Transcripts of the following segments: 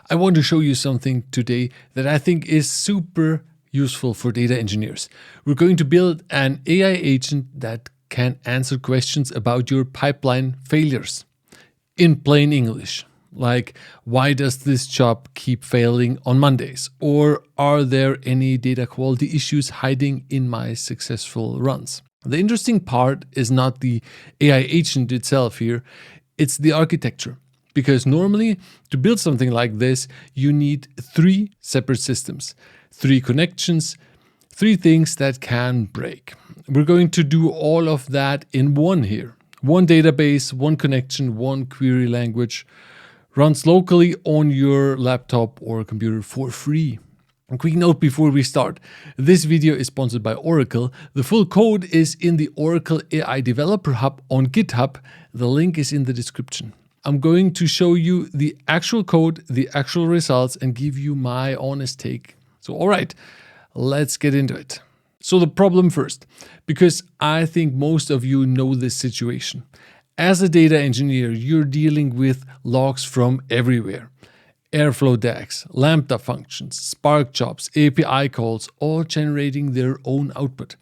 I want to show you something today that I think is super useful for data engineers. We're going to build an AI agent that can answer questions about your pipeline failures in plain English. Like, why does this job keep failing on Mondays? Or are there any data quality issues hiding in my successful runs? The interesting part is not the AI agent itself here, it's the architecture. Because normally, to build something like this, you need 3 separate systems, 3 connections, 3 things that can break. We're going to do all of that in one here. One database, one connection, one query language, runs locally on your laptop or computer for free. A quick note before we start. This video is sponsored by Oracle. The full code is in the Oracle AI Developer Hub on GitHub. The link is in the description. I'm going to show you the actual code, the actual results, and give you my honest take. So, all right, let's get into it. So the problem first, because I think most of you know this situation. As a data engineer, you're dealing with logs from everywhere. Airflow DAGs, Lambda functions, Spark jobs, API calls, all generating their own output.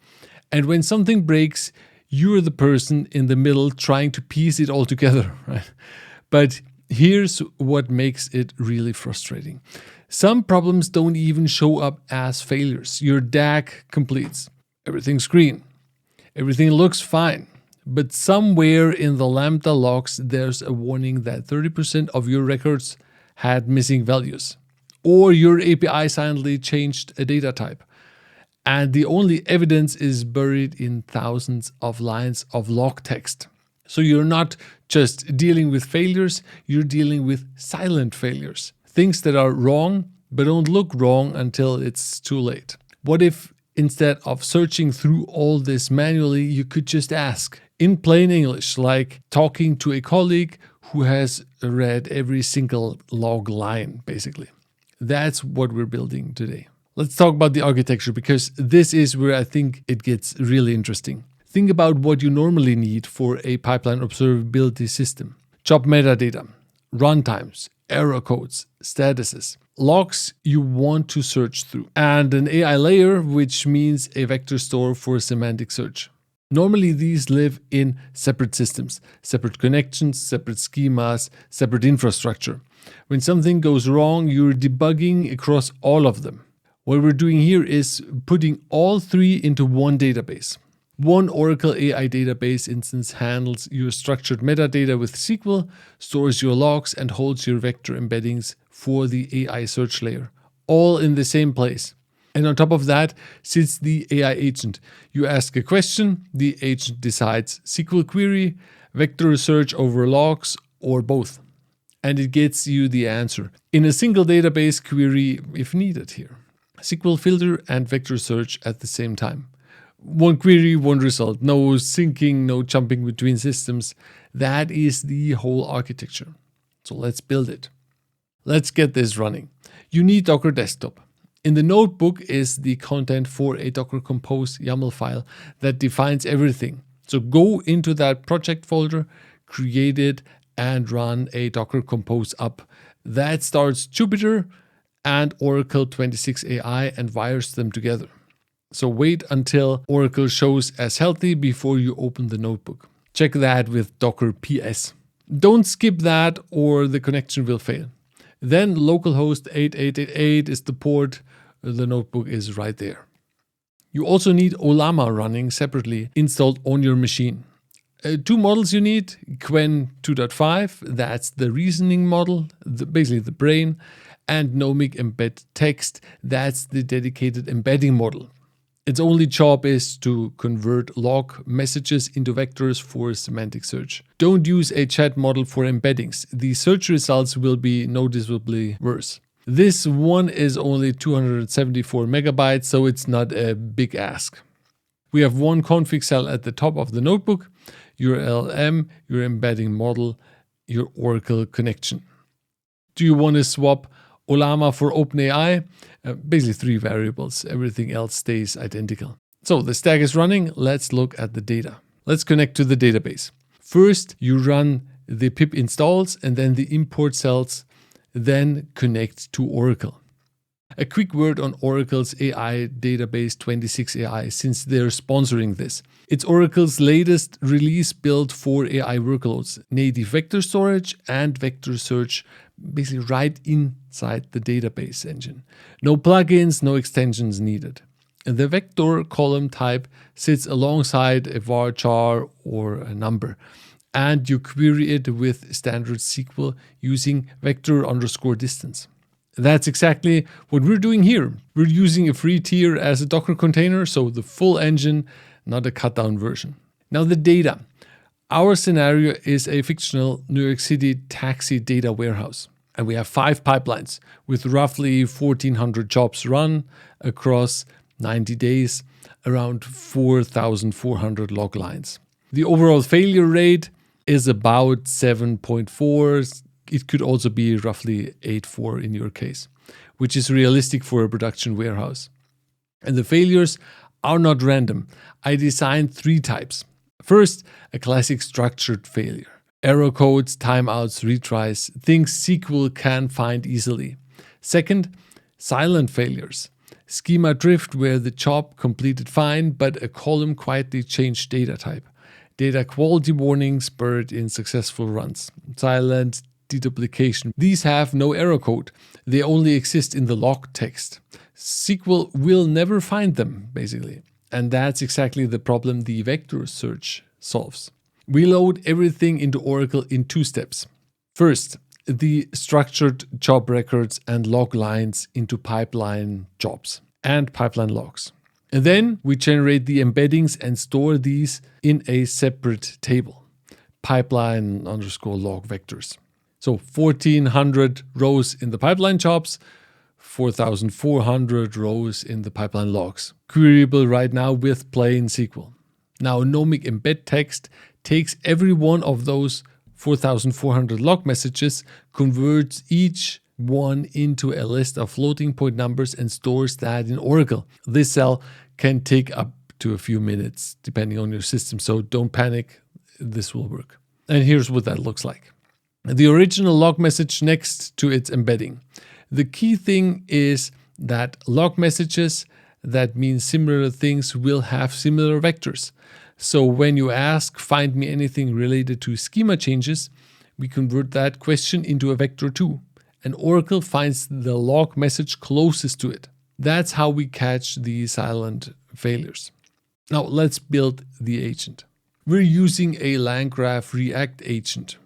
And when something breaks, you're the person in the middle trying to piece it all together, right? But here's what makes it really frustrating. Some problems don't even show up as failures. Your DAG completes. Everything's green. Everything looks fine. But somewhere in the Lambda logs, there's a warning that 30% of your records had missing values. Or your API silently changed a data type. And the only evidence is buried in thousands of lines of log text. So you're not just dealing with failures, you're dealing with silent failures. Things that are wrong, but don't look wrong until it's too late. What if instead of searching through all this manually, you could just ask in plain English, like talking to a colleague who has read every single log line, basically. That's what we're building today. Let's talk about the architecture, because this is where I think it gets really interesting. Think about what you normally need for a pipeline observability system. Job metadata, runtimes, error codes, statuses, logs you want to search through, and an AI layer, which means a vector store for semantic search. Normally, these live in separate systems, separate connections, separate schemas, separate infrastructure. When something goes wrong, you're debugging across all of them. What we're doing here is putting all 3 into one database. One Oracle AI database instance handles your structured metadata with SQL, stores your logs, and holds your vector embeddings for the AI search layer, all in the same place. And on top of that sits the AI agent. You ask a question, the agent decides SQL query, vector search over logs, or both. And it gets you the answer in a single database query if needed here. SQL filter and vector search at the same time. One query, one result. No syncing, no jumping between systems. That is the whole architecture. So let's build it. Let's get this running. You need Docker Desktop. In the notebook is the content for a Docker Compose YAML file that defines everything. So go into that project folder, create it, and run a Docker Compose up. That starts Jupyter and Oracle 26 AI and wires them together. So wait until Oracle shows as healthy before you open the notebook. Check that with Docker PS. Don't skip that or the connection will fail. Then localhost 8888 is the port. The notebook is right there. You also need Ollama running separately installed on your machine. 2 models you need, Qwen 2.5, that's the reasoning model, basically the brain, and Nomic Embed Text, that's the dedicated embedding model. Its only job is to convert log messages into vectors for semantic search. Don't use a chat model for embeddings. The search results will be noticeably worse. This one is only 274 megabytes, so it's not a big ask. We have one config cell at the top of the notebook, your LM, your embedding model, your Oracle connection. Do you want to swap Ollama for OpenAI? Basically 3 variables. Everything else stays identical. So the stack is running. Let's look at the data. Let's connect to the database. First, you run the pip installs and then the import cells then connect to Oracle. A quick word on Oracle's AI database 26AI, since they're sponsoring this. It's Oracle's latest release built for AI workloads, native vector storage and vector search, basically right inside the database engine. No plugins, no extensions needed. And the vector column type sits alongside a varchar or a number, and you query it with standard SQL using vector_distance. That's exactly what we're doing here. We're using a free tier as a Docker container, so the full engine, not a cut-down version. Now the data. Our scenario is a fictional New York City taxi data warehouse. And we have 5 pipelines with roughly 1,400 jobs run across 90 days, around 4,400 log lines. The overall failure rate is about 7.4. It could also be roughly 8.4 in your case, which is realistic for a production warehouse. And the failures are not random. I designed 3 types. First, a classic structured failure. Error codes, timeouts, retries, things SQL can find easily. Second, silent failures. Schema drift where the job completed fine, but a column quietly changed data type. Data quality warnings buried in successful runs. Silent deduplication. These have no error code. They only exist in the log text. SQL will never find them, basically. And that's exactly the problem the vector search solves. We load everything into Oracle in 2 steps. First, the structured job records and log lines into pipeline jobs and pipeline logs. And then we generate the embeddings and store these in a separate table, pipeline_log vectors. So 1,400 rows in the pipeline jobs, 4,400 rows in the pipeline logs. Queryable right now with plain SQL. Now Nomic embed text takes every one of those 4,400 log messages, converts each one into a list of floating point numbers and stores that in Oracle. This cell can take up to a few minutes depending on your system, so don't panic, this will work. And here's what that looks like. The original log message next to its embedding. The key thing is that log messages that mean similar things will have similar vectors. So when you ask, find me anything related to schema changes, we convert that question into a vector too. And Oracle finds the log message closest to it. That's how we catch the silent failures. Now let's build the agent. We're using a LangGraph ReAct agent.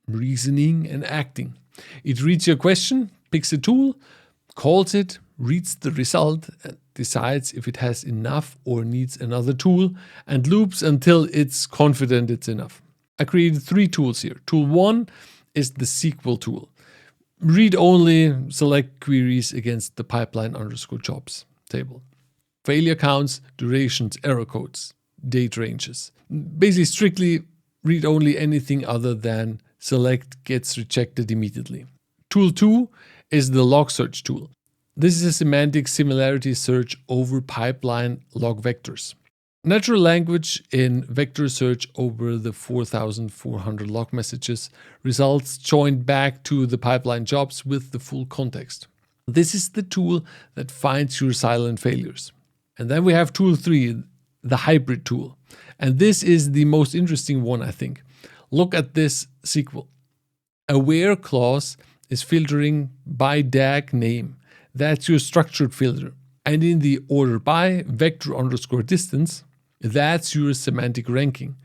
Reasoning and acting. It reads your question, picks a tool, calls it, reads the result, and decides if it has enough or needs another tool, and loops until it's confident it's enough. I created 3 tools here. Tool 1 is the SQL tool. Read only, select queries against the pipeline_jobs table. Failure counts, durations, error codes, date ranges. Basically, strictly read only anything other than select gets rejected immediately. Tool 2 is the log search tool. This is a semantic similarity search over pipeline log vectors. Natural language in vector search over the 4,400 log messages results joined back to the pipeline jobs with the full context. This is the tool that finds your silent failures. And then we have tool 3, the hybrid tool. And this is the most interesting one, I think. Look at this SQL. A where clause is filtering by DAG name. That's your structured filter. And in the order by vector_distance, that's your semantic ranking.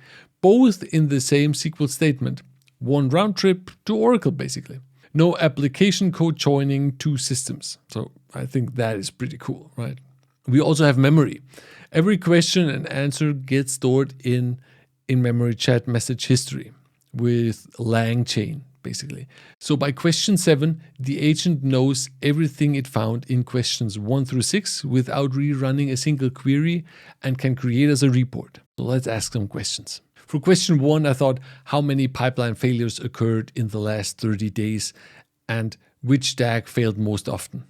Both in the same SQL statement. One round trip to Oracle, basically. No application code joining 2 systems. So I think that is pretty cool, right? We also have memory. Every question and answer gets stored in memory chat message history with LangChain, basically. So by question 7, the agent knows everything it found in questions 1 through 6 without rerunning a single query and can create as a report. So let's ask some questions. For question 1, I thought how many pipeline failures occurred in the last 30 days and which DAG failed most often.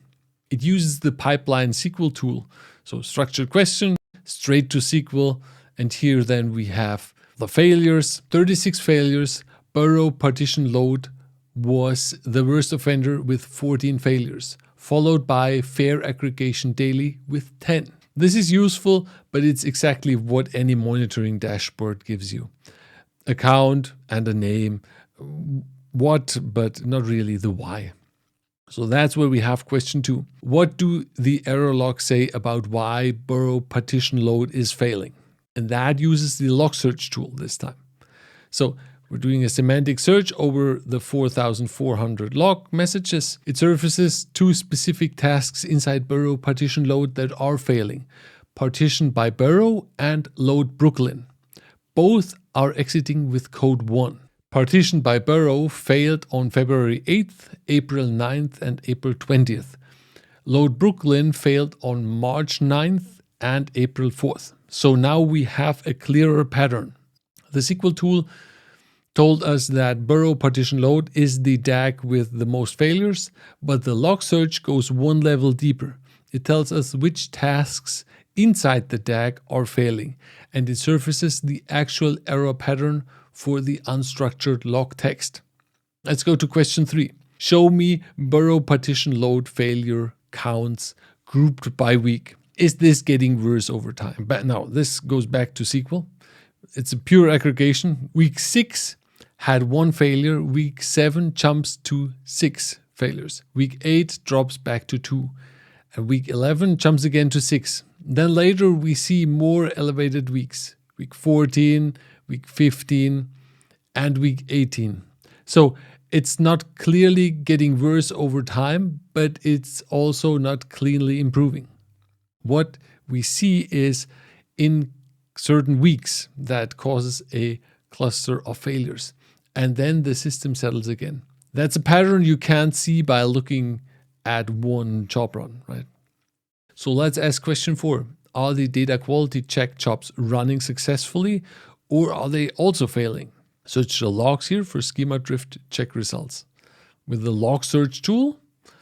It uses the pipeline SQL tool. So structured question, straight to SQL, and here then we have the failures, 36 failures, burrow partition load, was the worst offender with 14 failures, followed by fair aggregation daily with 10. This is useful, but it's exactly what any monitoring dashboard gives you. A count and a name, what, but not really the why. So that's where we have question 2. What do the error logs say about why Burrow partition load is failing? And that uses the log search tool this time. So we're doing a semantic search over the 4,400 log messages. It surfaces 2 specific tasks inside Burrow partition load that are failing: partition by Burrow and load Brooklyn. Both are exiting with code 1. Partition by Burrow failed on February 8th, April 9th, and April 20th. Load Brooklyn failed on March 9th and April 4th. So now we have a clearer pattern. The SQL tool told us that Burrow partition load is the DAG with the most failures, but the log search goes one level deeper. It tells us which tasks inside the DAG are failing, and it surfaces the actual error pattern for the unstructured log text. Let's go to question 3. Show me Burrow partition load failure counts grouped by week. Is this getting worse over time? But now this goes back to SQL. It's a pure aggregation. Week 6 had 1 failure. Week 7 jumps to 6 failures. Week 8 drops back to 2. And week 11 jumps again to 6. Then later we see more elevated weeks. Week 14, week 15, and week 18. So it's not clearly getting worse over time, but it's also not cleanly improving. What we see is in certain weeks that causes a cluster of failures, and then the system settles again. That's a pattern you can't see by looking at one job run, right? So let's ask question 4. Are the data quality check jobs running successfully, or are they also failing? Search the logs here for schema drift check results. With the log search tool,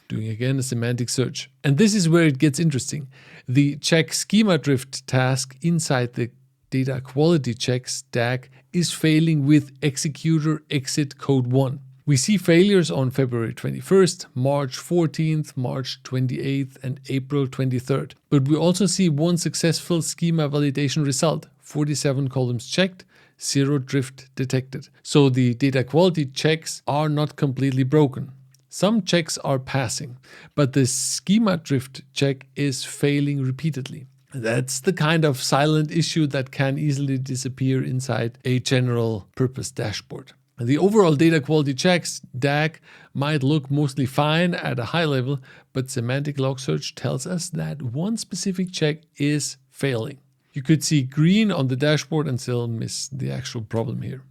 doing again a semantic search. And this is where it gets interesting. The check schema drift task inside the data quality checks DAG is failing with executor exit code 1. We see failures on February 21st, March 14th, March 28th, and April 23rd. But we also see 1 successful schema validation result, 47 columns checked, 0 drift detected. So the data quality checks are not completely broken. Some checks are passing, but the schema drift check is failing repeatedly. That's the kind of silent issue that can easily disappear inside a general purpose dashboard. The overall data quality checks DAG might look mostly fine at a high level, but semantic log search tells us that 1 specific check is failing. You could see green on the dashboard and still miss the actual problem here.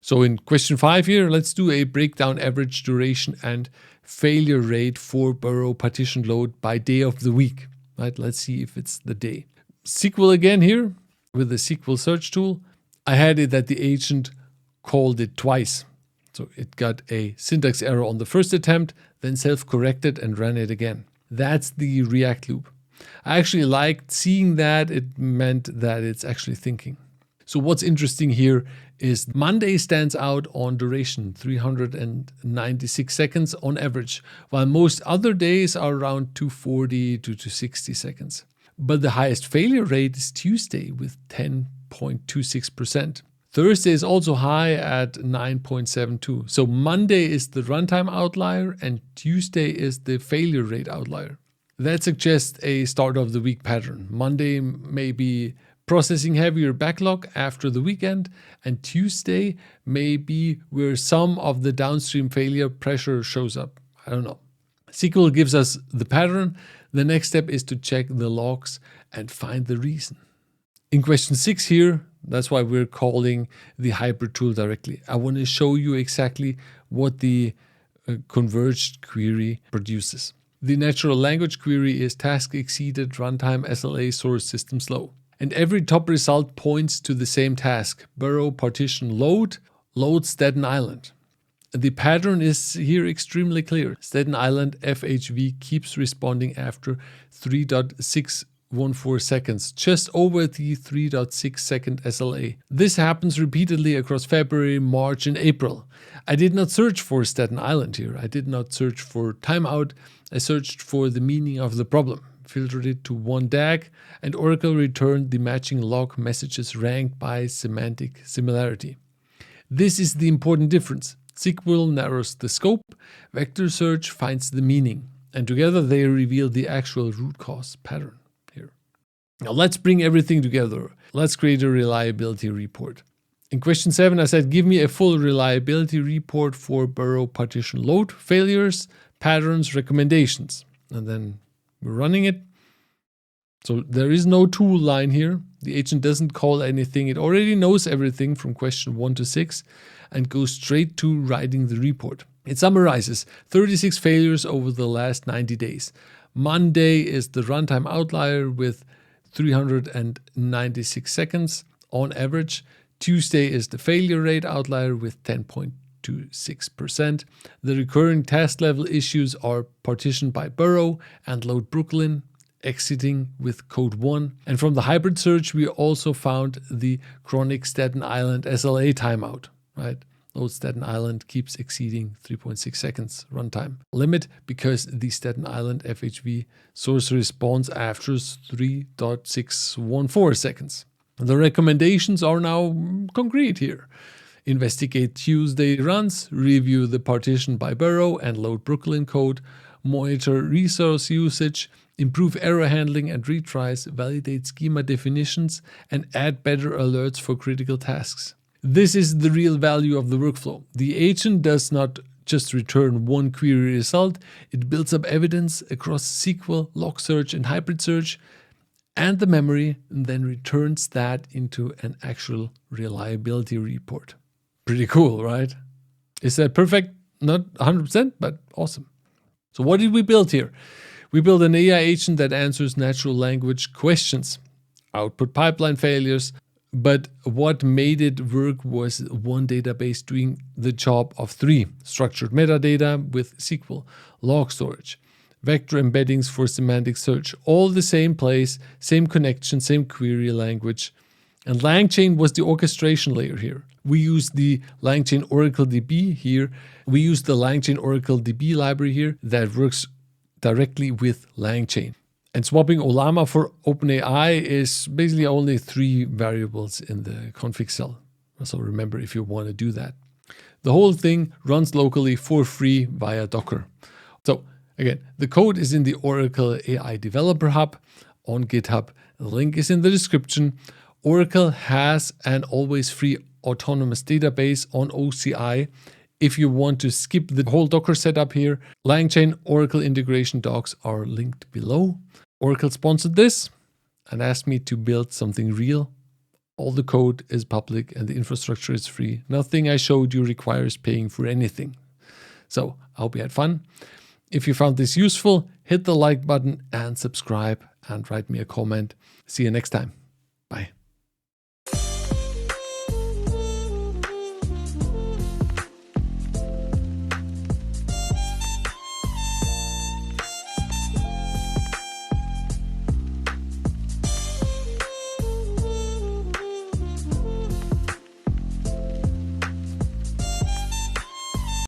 So in question 5 here, let's do a breakdown average duration and failure rate for Burrow partition load by day of the week. Right? Let's see if it's the day. SQL again here with the SQL search tool. I had it that the agent called it twice. So it got a syntax error on the first attempt, then self-corrected and ran it again. That's the ReAct loop. I actually liked seeing that. It meant that it's actually thinking. So what's interesting here is Monday stands out on duration, 396 seconds on average, while most other days are around 240 to 260 seconds. But the highest failure rate is Tuesday with 10.26%. Thursday is also high at 9.72. So Monday is the runtime outlier and Tuesday is the failure rate outlier. That suggests a start of the week pattern. Monday may be processing heavier backlog after the weekend, and Tuesday may be where some of the downstream failure pressure shows up. I don't know. SQL gives us the pattern. The next step is to check the logs and find the reason. In question 6 here, that's why we're calling the hybrid tool directly. I want to show you exactly what the converged query produces. The natural language query is task exceeded runtime SLA source system slow. And every top result points to the same task. Burrow partition load Staten Island. The pattern is here extremely clear. Staten Island FHV keeps responding after 3.6 3.14 seconds, just over the 3.6 second SLA. This happens repeatedly across February, March, and April. I did not search for Staten Island here. I did not search for timeout. I searched for the meaning of the problem, filtered it to one DAG, and Oracle returned the matching log messages ranked by semantic similarity. This is the important difference. SQL narrows the scope, vector search finds the meaning, and together they reveal the actual root cause pattern here. Now let's bring everything together. Let's create a reliability report. In question 7, I said, give me a full reliability report for Burrow partition load, failures, patterns, recommendations. And then we're running it. So there is no tool line here. The agent doesn't call anything. It already knows everything from question 1 to 6 and goes straight to writing the report. It summarizes 36 failures over the last 90 days. Monday is the runtime outlier with 396 seconds on average. Tuesday is the failure rate outlier with 10.26%. The recurring task level issues are partitioned by Burrow and load Brooklyn, exiting with code 1. And from the hybrid search, we also found the chronic Staten Island SLA timeout, right? Load Staten Island keeps exceeding 3.6 seconds runtime limit because the Staten Island FHV source responds after 3.614 seconds. The recommendations are now concrete here. Investigate Tuesday runs, review the partition by Burrow and load Brooklyn code, monitor resource usage, improve error handling and retries, validate schema definitions, and add better alerts for critical tasks. This is the real value of the workflow. The agent does not just return one query result, it builds up evidence across SQL, log search, and hybrid search, and the memory, and then returns that into an actual reliability report. Pretty cool, right? Is that perfect? Not 100%, but awesome. So what did we build here? We built an AI agent that answers natural language questions, output pipeline failures, but what made it work was one database doing the job of 3. Structured metadata with SQL, log storage, vector embeddings for semantic search, all the same place, same connection, same query language. And LangChain was the orchestration layer here. We used the LangChain Oracle DB here. We used the LangChain Oracle DB library here that works directly with LangChain. And swapping Olama for OpenAI is basically only 3 variables in the config cell. So remember if you want to do that. The whole thing runs locally for free via Docker. So again, the code is in the Oracle AI Developer Hub on GitHub. The link is in the description. Oracle has an always free autonomous database on OCI. If you want to skip the whole Docker setup here, LangChain Oracle integration docs are linked below. Oracle sponsored this and asked me to build something real. All the code is public and the infrastructure is free. Nothing I showed you requires paying for anything. So I hope you had fun. If you found this useful, hit the like button and subscribe and write me a comment. See you next time.